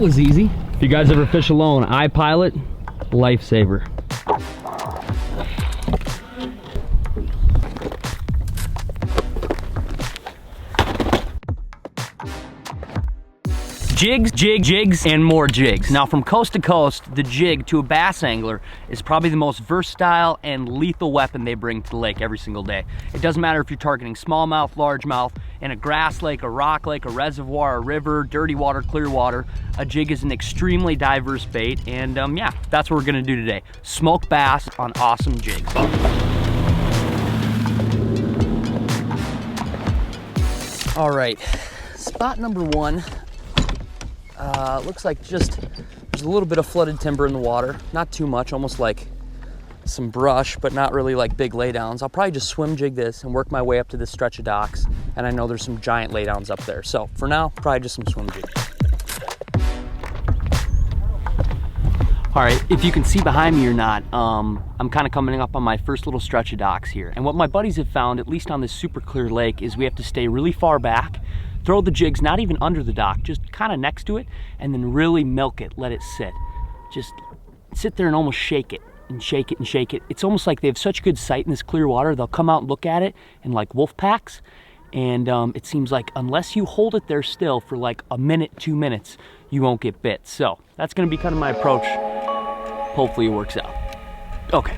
was easy. If you guys ever fish alone, iPilot, lifesaver. Jigs, jigs, and more jigs. Now from coast to coast, the jig to a bass angler is probably the most versatile and lethal weapon they bring to the lake every single day. It doesn't matter if you're targeting smallmouth, largemouth, in a grass lake, a rock lake, a reservoir, a river, dirty water, clear water. A jig is an extremely diverse bait, and yeah, that's what we're gonna do today. Smoke bass on awesome jigs. All right, spot number one. Looks like just there's a little bit of flooded timber in the water. Not too much, almost like some brush, but not really like big laydowns. I'll probably just swim jig this and work my way up to this stretch of docks. And I know there's some giant laydowns up there. So for now, probably just some swim jig. All right, if you can see behind me or not, I'm kind of coming up on my first little stretch of docks here. And what my buddies have found, at least on this super clear lake, is we have to stay really far back, throw the jigs not even under the dock, just kind of next to it, and then really milk it, let it sit. Just sit there and almost shake it and shake it and shake it. It's almost like they have such good sight in this clear water, they'll come out and look at it in like wolf packs. And it seems like unless you hold it there still for like a minute, 2 minutes, you won't get bit. So that's gonna be kind of my approach. Hopefully it works out. Okay.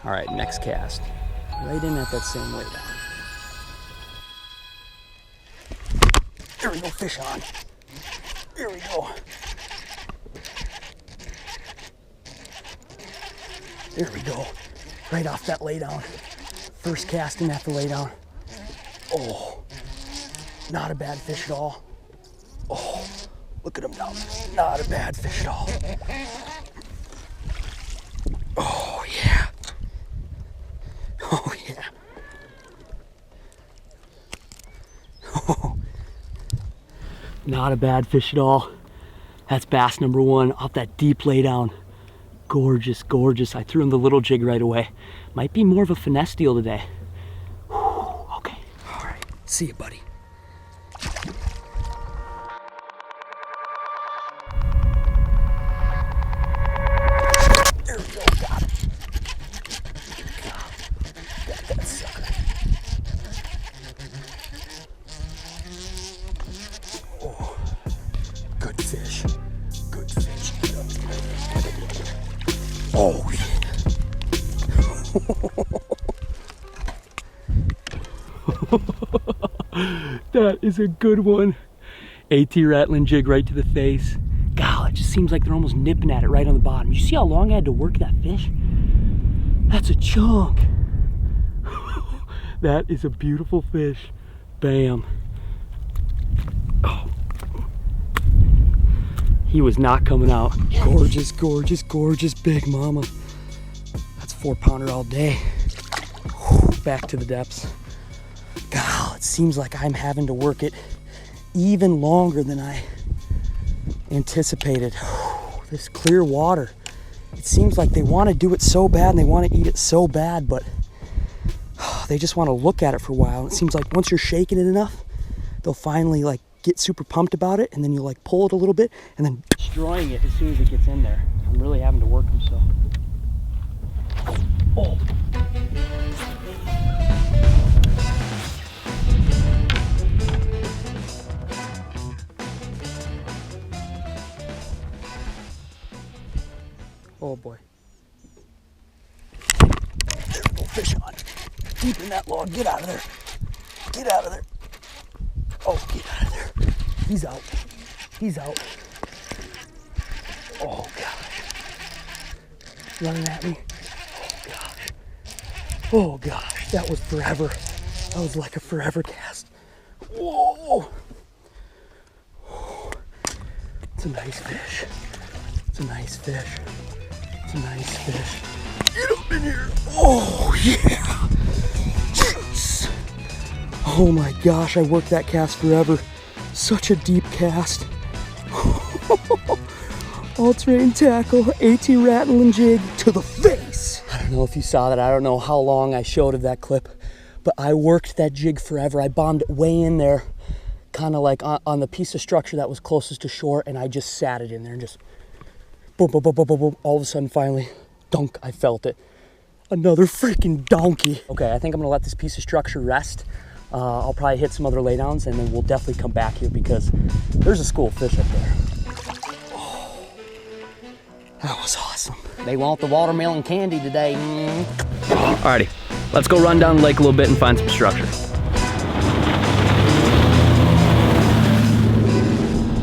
All right, next cast. Right in at that same laydown. There we go, fish on. Here we go. There we go. Right off that laydown. First casting at the laydown. Oh, not a bad fish at all. Oh, look at him now. Not a bad fish at all. Oh, yeah. Oh, yeah. Oh. Not a bad fish at all. That's bass number one off that deep laydown. Gorgeous, gorgeous. I threw in the little jig right away. Might be more of a finesse deal today. Whew, okay. All right. See you, buddy. There we go. Got it. Got that sucker. Oh, good fish. Good fish. Oh, yeah. That is a good one. AT rattling jig right to the face. God, it just seems like they're almost nipping at it right on the bottom. You see how long I had to work that fish? That's a chunk. That is a beautiful fish. Bam. Oh. He was not coming out. Gorgeous, gorgeous, gorgeous big mama. That's 4-pounder all day. Whew, back to the depths. God, it seems like I'm having to work it even longer than I anticipated. Whew, this clear water. It seems like they want to do it so bad and they want to eat it so bad, but they just want to look at it for a while. And it seems like once you're shaking it enough, they'll finally like get super pumped about it, and then you like pull it a little bit and then destroying it as soon as it gets in there. I'm really having to work them, so. Oh. Oh boy. There we go, fish on. Deep in that log, get out of there. Get out of there. Oh, get out of there. He's out. He's out. Oh gosh. Running at me. Oh gosh, that was forever. That was like a forever cast. Whoa. It's a nice fish. It's a nice fish. It's a nice fish. Get up in here. Oh yeah. Yes. Oh my gosh, I worked that cast forever. Such a deep cast. All-terrain tackle, AT rattling jig to the face. I don't know if you saw that. I don't know how long I showed of that clip, but I worked that jig forever. I bombed it way in there, kind of like on the piece of structure that was closest to shore, and I just sat it in there and just boom, boom, boom, boom, boom, boom. All of a sudden, finally, dunk, I felt it. Another freaking donkey. Okay, I think I'm gonna let this piece of structure rest. I'll probably hit some other laydowns, and then we'll definitely come back here because there's a school of fish up there. Oh, that was awesome. They want the watermelon candy today. Alrighty, let's go run down the lake a little bit and find some structure.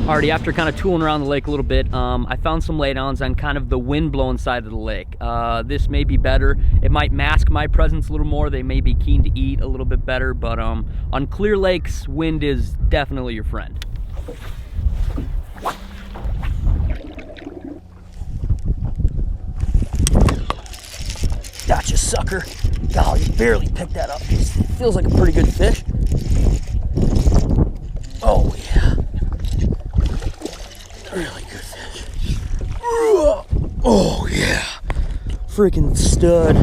Alrighty, after kind of tooling around the lake a little bit, I found some laydowns on kind of the wind-blown side of the lake. This may be better. It might mask my presence a little more. They may be keen to eat a little bit better, but on clear lakes, wind is definitely your friend. Gotcha, sucker. Golly, you barely picked that up. It feels like a pretty good fish. Oh, yeah. Really good fish. Oh yeah, freaking stud.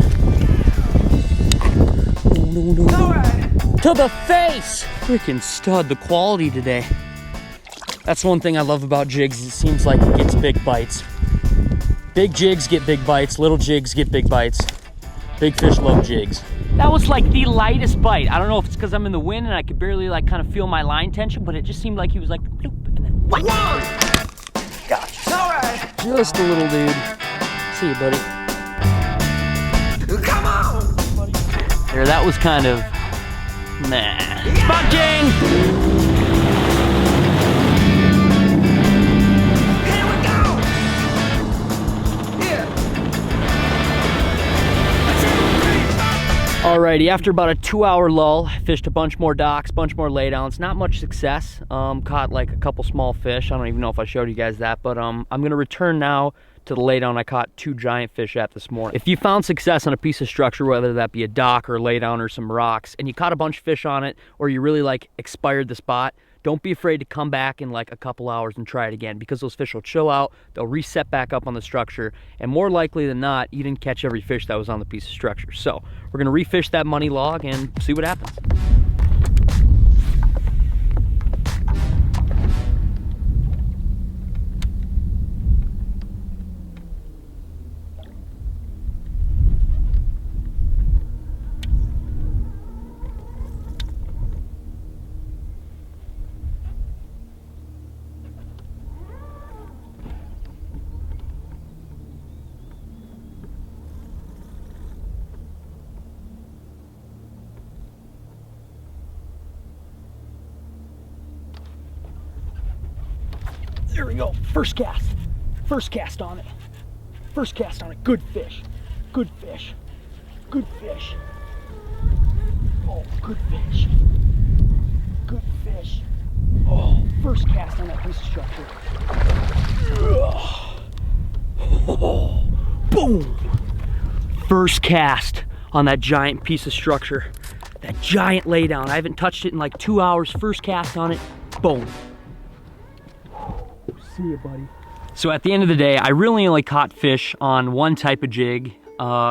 To the face. Freaking stud. The quality today. That's one thing I love about jigs. It seems like it gets big bites. Big jigs get big bites. Little jigs get big bites. Big fish love jigs. That was like the lightest bite. I don't know if it's because I'm in the wind and I could barely like kind of feel my line tension, but it just seemed like he was like bloop, and then what? Gotcha. All right. Just a little dude. See you, buddy. Come on. There, that was kind of nah. Spot jing. Here we go. Yeah. Alrighty, after about a 2-hour lull, I fished a bunch more docks, bunch more laydowns. Not much success. Caught like a couple small fish. I don't even know if I showed you guys that, but I'm gonna return now to the laydown I caught 2 giant fish at this morning. If you found success on a piece of structure, whether that be a dock or a laydown or some rocks, and you caught a bunch of fish on it, or you really like expired the spot, don't be afraid to come back in like a couple hours and try it again, because those fish will chill out, they'll reset back up on the structure, and more likely than not, you didn't catch every fish that was on the piece of structure. So we're gonna refish that money log and see what happens. There we go, first cast on it. First cast on it, good fish, good fish, good fish. Oh, good fish, good fish. Oh, first cast on that piece of structure. Oh, boom. First cast on that giant piece of structure, that giant laydown. I haven't touched it in like 2 hours. First cast on it, boom. See you, buddy. So at the end of the day, I really only caught fish on one type of jig,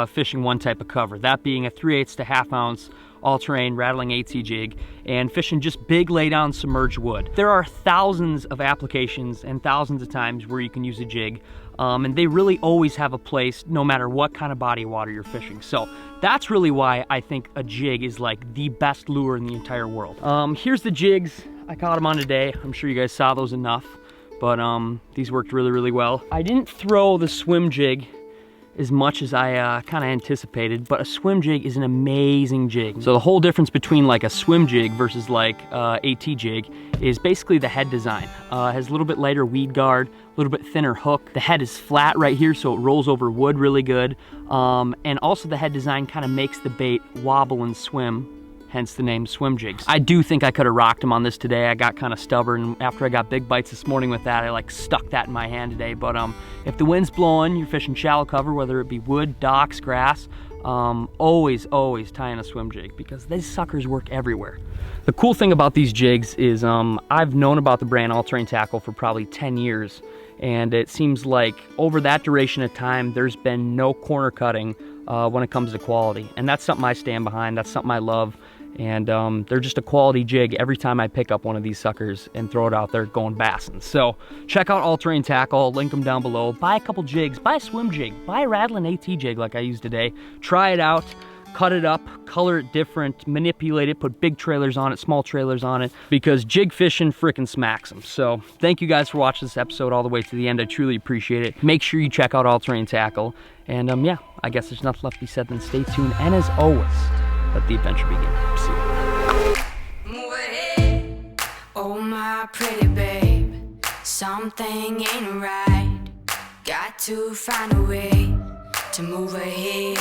fishing one type of cover, that being a 3/8 to 1/2 ounce all-terrain rattling 8C jig, and fishing just big laydown submerged wood. There are thousands of applications and thousands of times where you can use a jig, and they really always have a place no matter what kind of body of water you're fishing. So that's really why I think a jig is like the best lure in the entire world. Here's the jigs I caught them on today. I'm sure you guys saw those enough. But these worked really, really well. I didn't throw the swim jig as much as I kind of anticipated, but a swim jig is an amazing jig. So the whole difference between like a swim jig versus like AT jig is basically the head design. It has a little bit lighter weed guard, a little bit thinner hook. The head is flat right here, so it rolls over wood really good. And also the head design kind of makes the bait wobble and swim, hence the name swim jigs. I do think I could have rocked them on this today. I got kind of stubborn. After I got big bites this morning with that, I like stuck that in my hand today. But if the wind's blowing, you're fishing shallow cover, whether it be wood, docks, grass, always tie in a swim jig, because these suckers work everywhere. The cool thing about these jigs is I've known about the brand All Terrain Tackle for probably 10 years. And it seems like over that duration of time, there's been no corner cutting when it comes to quality. And that's something I stand behind. That's something I love. And they're just a quality jig every time I pick up one of these suckers and throw it out there going bassin. So check out all-terrain tackle, I'll link them down below. Buy a couple jigs, buy a swim jig, buy a rattling AT jig like I used today. Try it out, cut it up, color it different, manipulate it, put big trailers on it, small trailers on it, because jig fishing frickin' smacks them. So thank you guys for watching this episode all the way to the end. I truly appreciate it. Make sure you check out all-terrain tackle. And yeah, I guess there's nothing left to be said than stay tuned. And as always, let the adventure begin. See you. Move ahead, oh my pretty babe. Something ain't right. Got to find a way to move ahead.